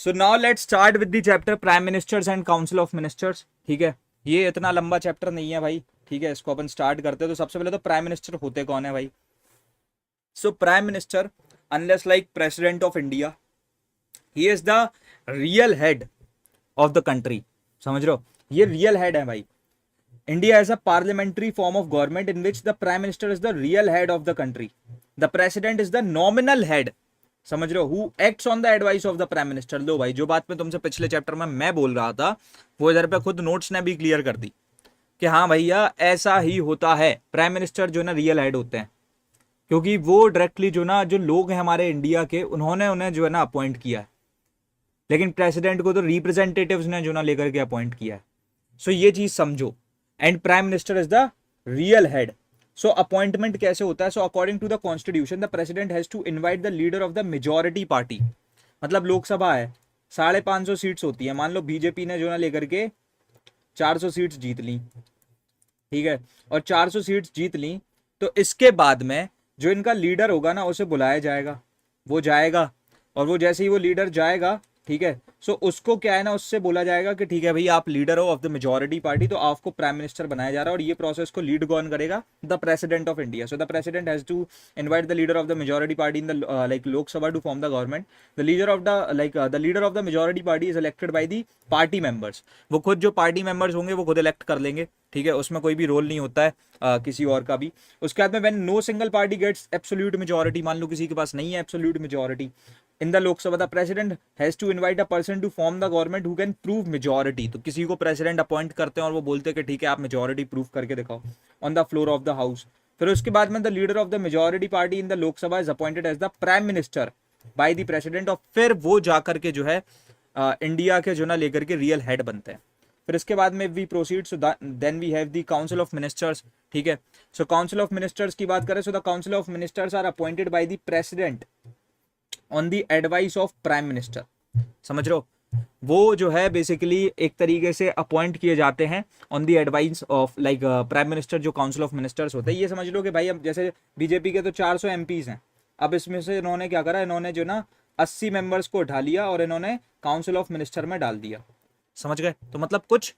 So now let's start with the chapter prime ministers and council of ministers. ठीक है, ये इतना लंबा चैप्टर नहीं है भाई। ठीक है, इसको अपन स्टार्ट करते हैं। तो सबसे पहले तो प्राइम मिनिस्टर होते कौन है भाई। सो prime minister, unless like president of India, he is the real head of the country. समझ रहे हो, ये रियल हेड है भाई। India is a parliamentary form of government in which the prime minister is the real head of the country. The president is the nominal head. समझ रहे हो, who acts on the advice of the prime minister। लो भाई, जो बात में तुमसे पिछले chapter में मैं बोल रहा था, वो इधर पे खुद नोट्स ने भी क्लियर कर दी कि हाँ भैया ऐसा ही होता है। प्राइम मिनिस्टर जो ना रियल हेड होते हैं, क्योंकि वो डायरेक्टली जो ना जो लोग हैं हमारे इंडिया के, उन्होंने उन्हें जो है ना अपॉइंट किया है। लेकिन प्रेसिडेंट को तो रिप्रेजेंटेटिव्स ने जो ना लेकर के अपॉइंट किया है। सो ये चीज समझो। And prime minister is the real head. So appointment कैसे होता है। So according to the constitution the president has to invite the leader of the majority party. मतलब लोकसभा है, 550 सीट्स होती है। मान लो बीजेपी ने जो ना लेकर के 400 सीट्स जीत ली, ठीक है, और 400 सीट्स जीत ली, तो इसके बाद में जो इनका लीडर होगा ना उसे बुलाया जाएगा, वो जाएगा, और वो जैसे ही वो लीडर जाएगा, ठीक है, सो उसको क्या है ना, उससे बोला जाएगा कि ठीक है भाई आप लीडर हो ऑफ द मेजोरिटी पार्टी, तो आपको प्राइम मिनिस्टर बनाया जा रहा है। और ये प्रोसेस को लीड कौन करेगा, the president of India. So the president has to invite the leader of the majority party in the like Lok Sabha to form the government. The leader of the leader of the majority party is elected by the party members. वो खुद जो party members होंगे वो खुद elect कर लेंगे। ठीक है, उसमें कोई भी रोल नहीं होता है किसी और का भी। उसके बाद में when no single party gets absolute majority, मान लो किसी के पास नहीं है absolute majority in the Lok Sabha, the president has to invite a person to form the government who can prove majority. तो किसी को प्रेसिडेंट अपॉइंट करते हैं और वो बोलते हैं कि ठीक है आप मेजोरिटी प्रूव करके दिखाओ on the floor of the house. फिर उसके बाद में the leader of the majority party in the Lok Sabha is appointed as the prime minister by the president. और फिर वो जाकर के जो है इंडिया के जो ना लेकर के रियल हेड बनते हैं। फिर इसके बाद में we proceed, so then we have the council of ministers. ठीक है, सो काउंसिल ऑफ मिनिस्टर्स की बात करें, so the council of ministers are appointed by the president on the advice of prime minister. समझ रहे हो, वो जो है बेसिकली एक तरीके से अपॉइंट किए जाते हैं on the advice of like prime minister. जो काउंसिल ऑफ मिनिस्टर्स होते हैं, ये समझ लो कि भाई अब जैसे बीजेपी के तो 400 एमपीज हैं, अब इसमें से इन्होंने क्या करा, इन्होंने जो ना 80 मेंबर्स को उठा लिया और इन्होंने काउंसिल ऑफ मिनिस्टर में डाल दिया। समझ गए, तो मतलब कुछ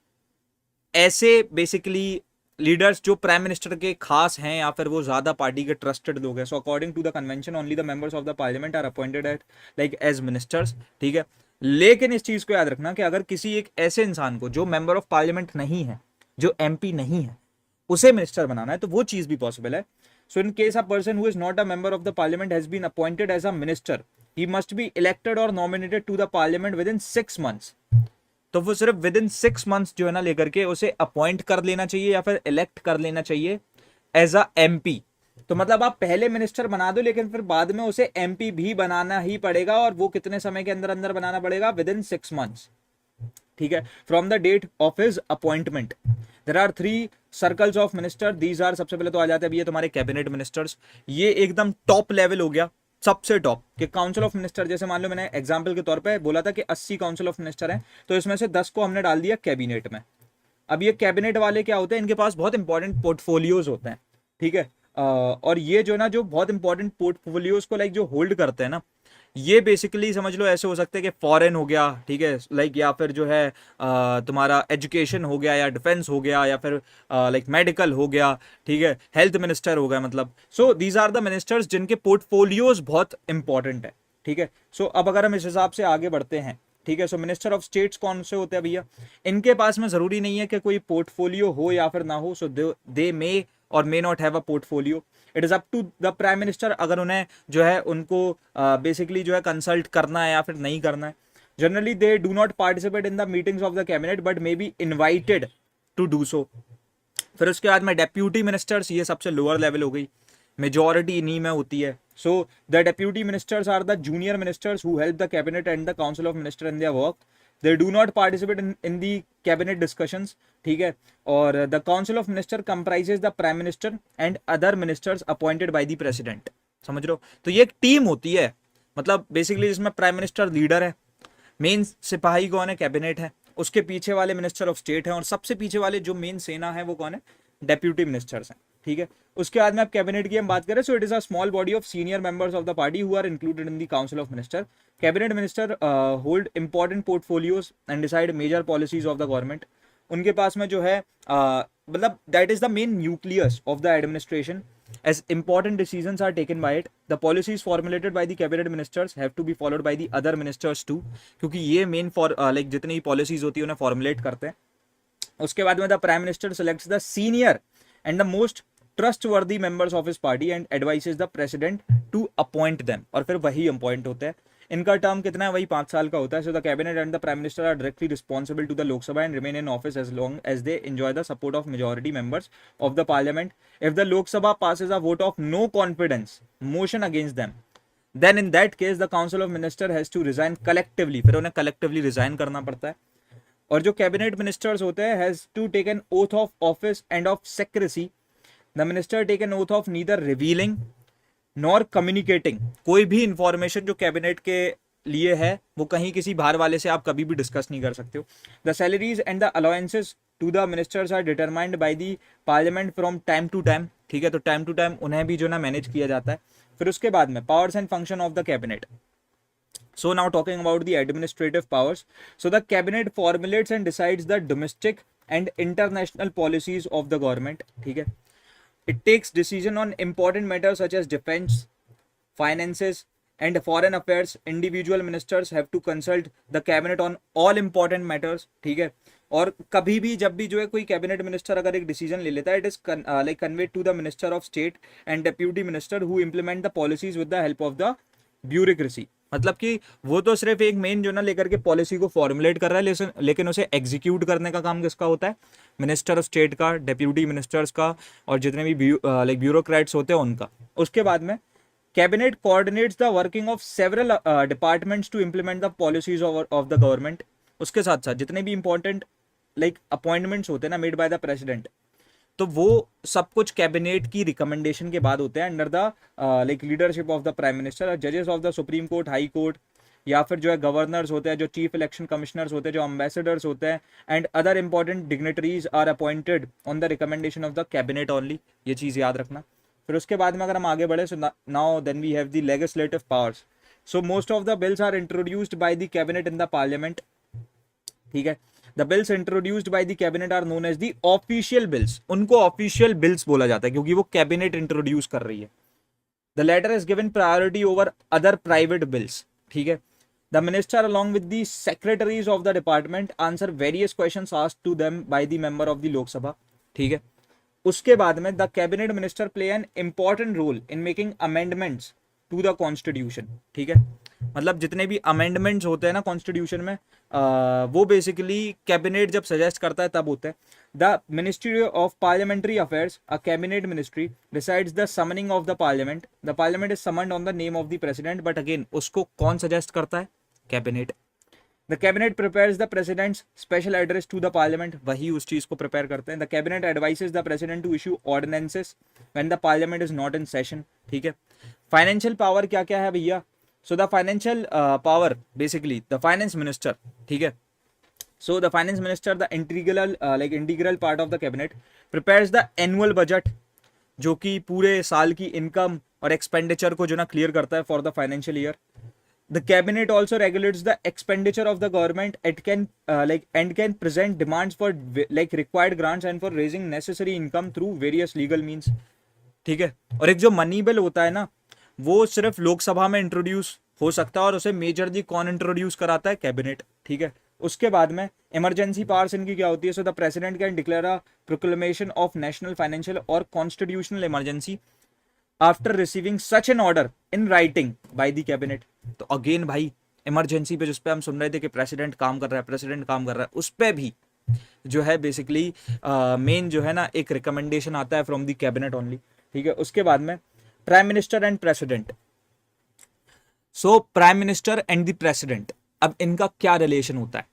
ऐसे बेसिकली लीडर्स जो प्राइम मिनिस्टर के खास हैं या फिर वो ज्यादा पार्टी के ट्रस्टेड लोग हैं। So according to the convention only the members of the parliament are appointed at like as ministers. ठीक है, लेकिन इस चीज को याद रखना कि अगर किसी एक ऐसे इंसान को जो मेंबर ऑफ पार्लियामेंट नहीं है, जो एमपी नहीं है, उसे मिनिस्टर बनाना है तो वो चीज भी पॉसिबल है। So in case a person who is not a member of the parliament has been appointed as a minister, he must be elected और nominated to the parliament within 6 months। तो वो सिर्फ with in 6 months जो है ना लेकर के उसे अपॉइंट कर लेना चाहिए या फिर इलेक्ट कर लेना चाहिए एज अ एमपी। तो मतलब आप पहले मिनिस्टर बना दो, लेकिन फिर बाद में उसे एमपी भी बनाना ही पड़ेगा। और वो कितने समय के अंदर अंदर बनाना पड़ेगा, विद इन 6 months। ठीक है, from the date of his appointment. There are 3 circles of minister, these are, सबसे पहले तो आ जाते हैं भैया तुम्हारे कैबिनेट मिनिस्टर्स। ये एकदम टॉप लेवल हो गया, सबसे टॉप कि काउंसिल ऑफ मिनिस्टर। जैसे मान लो मैंने एग्जांपल के तौर पे बोला था कि 80 काउंसिल ऑफ मिनिस्टर हैं, तो इसमें से 10 को हमने डाल दिया कैबिनेट में। अब ये कैबिनेट वाले क्या होते हैं, इनके पास बहुत इंपॉर्टेंट पोर्टफोलियोज होते हैं। ठीक है, और ये जो ना जो बहुत इंपॉर्टेंट पोर्टफोलियोज को लाइक जो होल्ड करते हैं ना, ये बेसिकली समझ लो ऐसे हो सकते हैं कि फॉरेन हो गया, ठीक है, लाइक या फिर जो है तुम्हारा एजुकेशन हो गया या डिफेंस हो गया या फिर लाइक मेडिकल हो गया, ठीक है, हेल्थ मिनिस्टर हो गया। मतलब so these are the ministers जिनके पोर्टफोलियोज बहुत इंपॉर्टेंट है। ठीक है, सो अब अगर हम इस हिसाब से आगे बढ़ते हैं, ठीक है, सो मिनिस्टर ऑफ स्टेट्स कौन से होते हैं भैया, इनके पास में जरूरी नहीं है कि कोई पोर्टफोलियो हो या फिर ना हो। सो दे मे और may not have a portfolio, it is up to the prime minister अगर उन्हें जो है उनको बेसिकली जो है कंसल्ट करना है या फिर नहीं करना है। Generally they do not participate in the meetings of the cabinet but may be invited to do so. फिर उसके बाद में डेप्यूटी मिनिस्टर्स, ये सबसे लोअर लेवल हो गई, मेजोरिटी इन्हीं में होती है। So the deputy ministers are the junior ministers who help the cabinet and the council of minister in their work. They do not participate in the cabinet discussions. ठीक है, और the council of minister comprises the prime minister and other ministers appointed by the president. समझ रहे हो, तो ये एक team होती है, मतलब बेसिकली जिसमें प्राइम मिनिस्टर लीडर है, मेन सिपाही कौन है, कैबिनेट है, उसके पीछे वाले मिनिस्टर ऑफ स्टेट हैं, और सबसे पीछे वाले जो मेन सेना है वो कौन है, डेप्यूटी मिनिस्टर्स हैं। ठीक है। उसके बाद में आप कैबिनेट की हम बात करें, so it is a small body of senior members of the party who are included in the council of minister. Cabinet minister hold important portfolios and decide major policies of the government. उनके पास में जो है मतलब that is the main nucleus of the administration as important decisions are taken by it. The policies formulated by the cabinet ministers have to be followed by the other ministers too, क्योंकि ये main for like जितनी policies होती है उन्हें formulate करते हैं। उसके बाद में the prime minister selects the senior and the most trustworthy members of his party and advises the president to appoint them, और फिर वही अपॉइंट होते हैं। इनका टर्म कितना है, वही 5 साल का होता है। So the cabinet and the prime minister are directly responsible to the Lok Sabha and remain in office as long as they enjoy the support of majority members of the parliament. If the Lok Sabha passes a vote of no confidence motion against them, then in that case the council of minister has to resign collectively, फिर उन्हें collectively resign करना पड़ता है। और जो cabinet ministers होते हैं has to take an oath of office and of secrecy. The minister take an oath of neither revealing nor communicating. कोई भी इंफॉर्मेशन जो कैबिनेट के लिए है वो कहीं किसी बाहर वाले से आप कभी भी डिस्कस नहीं कर सकते हो। The salaries and the allowances to the ministers are determined by the parliament from time to time, ठीक है। तो टाइम टू टाइम उन्हें भी जो ना मैनेज किया जाता है। फिर उसके बाद में powers and function of the cabinet. So now talking about the administrative powers. So the cabinet formulates and decides the domestic and international policies of the government, ठीक है। It takes decision on important matters such as defense, finances and foreign affairs. Individual ministers have to consult the cabinet on all important matters, ठीक है। और कभी भी जब भी जो है कोई कैबिनेट मिनिस्टर अगर एक डिसीजन ले लेता है, it is like conveyed to the minister of state and deputy minister who implement the policies with the help of the bureaucracy. मतलब कि वो तो सिर्फ एक मेन जो ना लेकर के पॉलिसी को फॉर्मुलेट कर रहा है, लेकिन उसे एग्जीक्यूट करने का काम किसका होता है, मिनिस्टर ऑफ स्टेट का, डेप्यूटी मिनिस्टर्स का, और जितने भी लाइक ब्यूरोक्रेट्स होते हैं उनका। उसके बाद में cabinet coordinates the working of several departments to implement the policies of the government. उसके साथ साथ जितने भी इंपॉर्टेंट लाइक अपॉइंटमेंट्स होते हैं ना मेड बाय द प्रेसिडेंट, तो वो सब कुछ कैबिनेट की रिकमेंडेशन के बाद होते हैं under the like leadership of the prime minister. जजेस of the supreme court, high court, या फिर जो है गवर्नर्स होते हैं, जो चीफ इलेक्शन कमिश्नर्स होते हैं, जो एम्बेसडर्स होते हैं, and other important dignitaries are appointed on the recommendation of the cabinet only. ये चीज़ याद रखना। फिर उसके बाद में अगर हम आगे बढ़े, so now then we have the legislative powers. So most of the bills are introduced by the cabinet in the parliament, ठीक है। The bills introduced by the cabinet are known as the official bills. उनको official bills बोला जाता है क्योंकि वो cabinet introduce कर रही है। The latter is given priority over other private bills, ठीक है। The minister along with the secretaries of the department answer various questions asked to them by the member of the Lok Sabha, ठीक है। उसके बाद में the cabinet minister play an important role in making amendments to the constitution, ठीक है। मतलब जितने भी अमेंडमेंट्स होते हैं ना कॉन्स्टिट्यूशन में, वो बेसिकली कैबिनेट जब सजेस्ट करता है तब होता है। The ministry of parliamentary affairs, a cabinet ministry, decides the summoning of the parliament. The parliament is summoned on the name of the president, but again उसको कौन सजेस्ट करता है, cabinet. The cabinet prepares the president's special address to the parliament, वही उस चीज को prepare करते हैं। The cabinet advises the president to issue ordinances when the parliament is not in session, ठीक है। फाइनेंशियल पावर क्या क्या है भैया, so the financial power basically the finance minister, ठीक है। so the finance minister, the integral part of the cabinet, prepares the annual budget, जो कि पूरे साल की इनकम और एक्सपेंडिचर को जो ना क्लियर करता है for the financial year. The cabinet also regulates the expenditure of the government. It can can present demands for like required grants and for raising necessary income through various legal means, ठीक है। और एक जो money bill होता है ना, वो सिर्फ लोकसभा में इंट्रोड्यूस हो सकता है और उसे मेजरली कौन इंट्रोड्यूस कराता है, कैबिनेट, ठीक है। उसके बाद में इमरजेंसी पावर्स इनकी क्या होती है, so the president can declare a proclamation of national financial और constitutional emergency after receiving such an order in writing by the cabinet. तो अगेन भाई इमरजेंसी पे जिस पे हम सुन रहे थे कि प्रेसिडेंट काम कर रहा है, उस पे भी जो है बेसिकली मेन जो है ना एक रिकमेंडेशन आता है फ्रॉम द कैबिनेट ओनली, ठीक है। उसके बाद में prime minister and president. So prime minister and the president, अब इनका क्या रिलेशन होता है।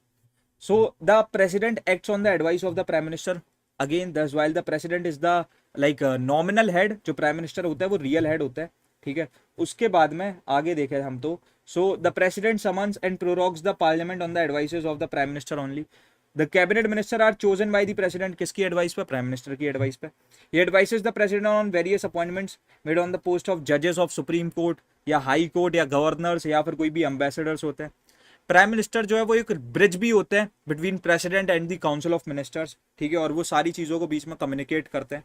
So the president acts on the advice of the prime minister, again this while the president is the like nominal head, जो prime minister होता है वो real head होता है, ठीक है। उसके बाद में आगे देखें हम तो, so the president summons and prorogues the parliament on the advices of the prime minister only. The cabinet minister are chosen by the president, किसकी एडवाइस पे? प्राइम मिनिस्टर की एडवाइस पे। He advises the president on various appointments made on the post of जजेस of supreme court या high court या governors या फिर कोई भी एम्बेसडर्स होते हैं। प्राइम मिनिस्टर जो है वो एक ब्रिज भी होते हैं between president and the council of ministers, ठीक है, और वो सारी चीज़ों को बीच में कम्युनिकेट करते हैं।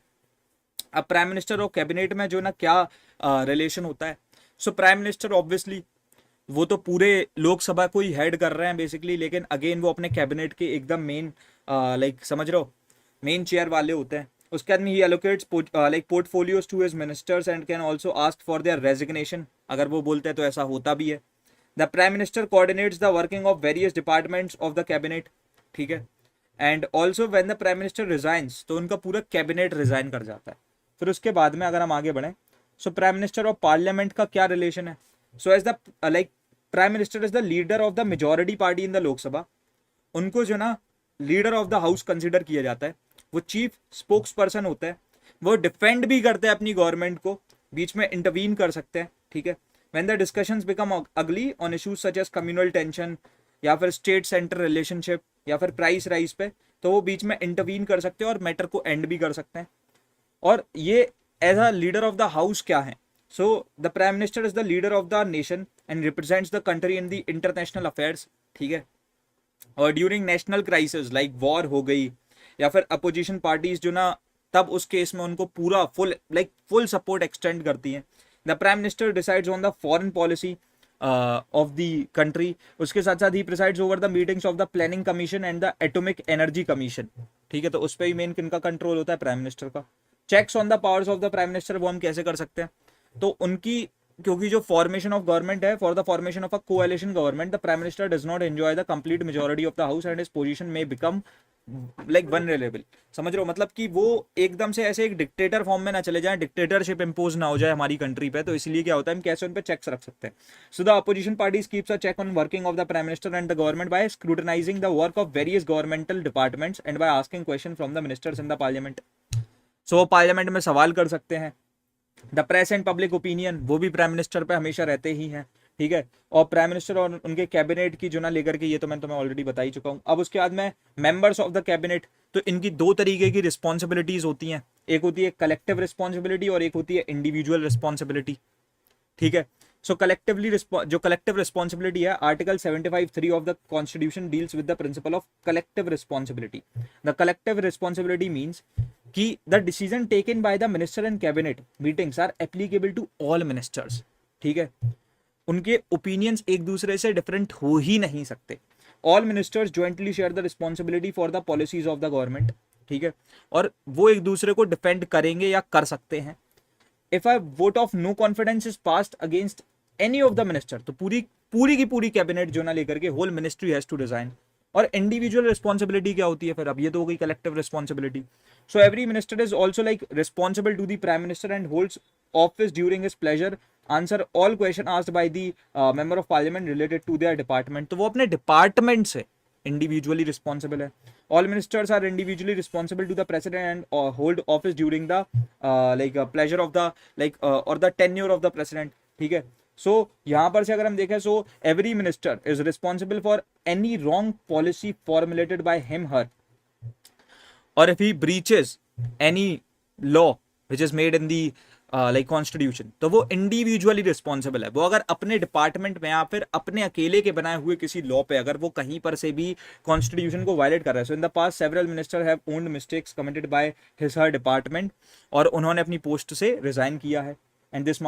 अब प्राइम मिनिस्टर और कैबिनेट में जो ना क्या रिलेशन होता है? सो प्राइम मिनिस्टर ऑब्वियसली वो तो पूरे लोकसभा को ही हेड कर रहे हैं बेसिकली, लेकिन अगेन वो अपने कैबिनेट के एकदम मेन लाइक समझ रहे हो मेन चेयर वाले होते हैं। उसके बाद में he allocates like portfolios to his ministers and can also ask for their resignation, अगर वो बोलते हैं तो ऐसा होता भी है। The prime minister coordinates the working of various departments of the cabinet, ठीक है, and also when the prime minister resigns तो उनका पूरा कैबिनेट रिजाइन कर जाता है। फिर उसके बाद में अगर हम आगे बढ़ें, सो प्राइम मिनिस्टर और पार्लियामेंट का क्या रिलेशन है? So as the like prime minister is the leader of the majority party in the Lok Sabha, उनको जो ना leader of the house consider किया जाता है। वो चीफ स्पोक्स पर्सन होता है, वो डिफेंड भी करते हैं अपनी गवर्नमेंट को, बीच में इंटरवीन कर सकते हैं, ठीक है। When the discussions become ugly on issues such as communal tension या फिर स्टेट सेंटर रिलेशनशिप या फिर प्राइस राइज पे, तो वो बीच में इंटरवीन कर सकते हैं और मैटर को एंड भी कर सकते हैं। और ये as a leader of the house क्या है? So the prime minister is the leader of the nation and represents the country in the international affairs, ठीक है। और during national crisis like war हो गई या फिर अपोजिशन पार्टीज जो ना, तब उस केस में उनको पूरा फुल सपोर्ट एक्सटेंड करती है। The prime minister decides on the foreign policy of the country. उसके साथ साथ ही presides over the meetings of the planning commission and the atomic energy commission, ठीक है। तो उस पर ही मेन किनका कंट्रोल होता है? प्राइम मिनिस्टर का। Checks on the powers of the prime minister वो हम कैसे कर सकते हैं? तो उनकी, क्योंकि जो फॉर्मेशन ऑफ गवर्नमेंट है, for the formation of a coalition government the prime minister does not enjoy the complete majority of the house and his position में बिकम लाइक वनरेबल। समझ रहे हो? मतलब कि वो एकदम से ऐसे एक डिक्टेटर फॉर्म में ना चले जाए, डिक्टेटरशिप इंपोज ना हो जाए हमारी कंट्री पे। तो इसलिए क्या होता है, हम कैसे उन पे चेक्स रख सकते हैं। So the opposition parties keeps a check on working of the prime minister and the government by scrutinising the work of various governmental departments and by asking question from the ministers in the parliament. सो वो parliament में सवाल कर सकते हैं। The press and public opinion वो भी prime minister पे हमेशा रहते ही हैं, ठीक है। और प्राइम मिनिस्टर और उनके कैबिनेट की जो ना लेकर के, ये तो मैं तुम्हें ऑलरेडी बता ही चुका हूँ। अब उसके बाद में मेंबर्स ऑफ द कैबिनेट, तो इनकी दो तरीके की रिस्पॉन्सिबिलिटीज होती हैं, एक होती है कलेक्टिव रिस्पॉन्सिबिलिटी और एक होती है इंडिविजुअल रिस्पॉन्सिबिलिटी, ठीक है। सो कलेक्टिवली जो कलेक्टिव रिस्पॉन्सिबिलिटी है, article 75(3) of the constitution deals with the principle of collective responsibility. The collective responsibility means कि the decision taken by the minister and cabinet meetings are applicable to all ministers, ठीक है। उनके opinions एक दूसरे से different हो ही नहीं सकते। All ministers jointly share the responsibility for the policies of the government, ठीक है। और वो एक दूसरे को डिफेंड करेंगे या कर सकते हैं। If a vote of no confidence is passed against any of the minister, तो पूरी की पूरी कैबिनेट जो ना लेकर के whole ministry has to resign. और इंडिविजुअल रिस्पॉन्सिबिलिटी क्या होती है फिर? अब ये तो हो गई collective responsibility. So every minister is also like responsible to the prime minister and holds office during his pleasure, answer all question asked by the member of parliament related to their department. तो वो अपने department से individually responsible है। All ministers are individually responsible to the president and hold office during the like pleasure of the like और the tenure of the president, ठीक है। So यहाँ पर से अगर हम देखें, so every minister is responsible for any wrong policy formulated by him her, और if he breaches any law which is made in the like constitution, तो वो इंडिविजुअली रिस्पॉन्सिबल है। वो अगर अपने डिपार्टमेंट में या फिर अपने अकेले के बनाए हुए किसी लॉ पे अगर वो कहीं पर से भी कॉन्स्टिट्यूशन को वायलेट कर रहा है। So in the past several minister have owned mistakes committed by his her department, और उन्होंने अपनी पोस्ट से रिजाइन किया है। And this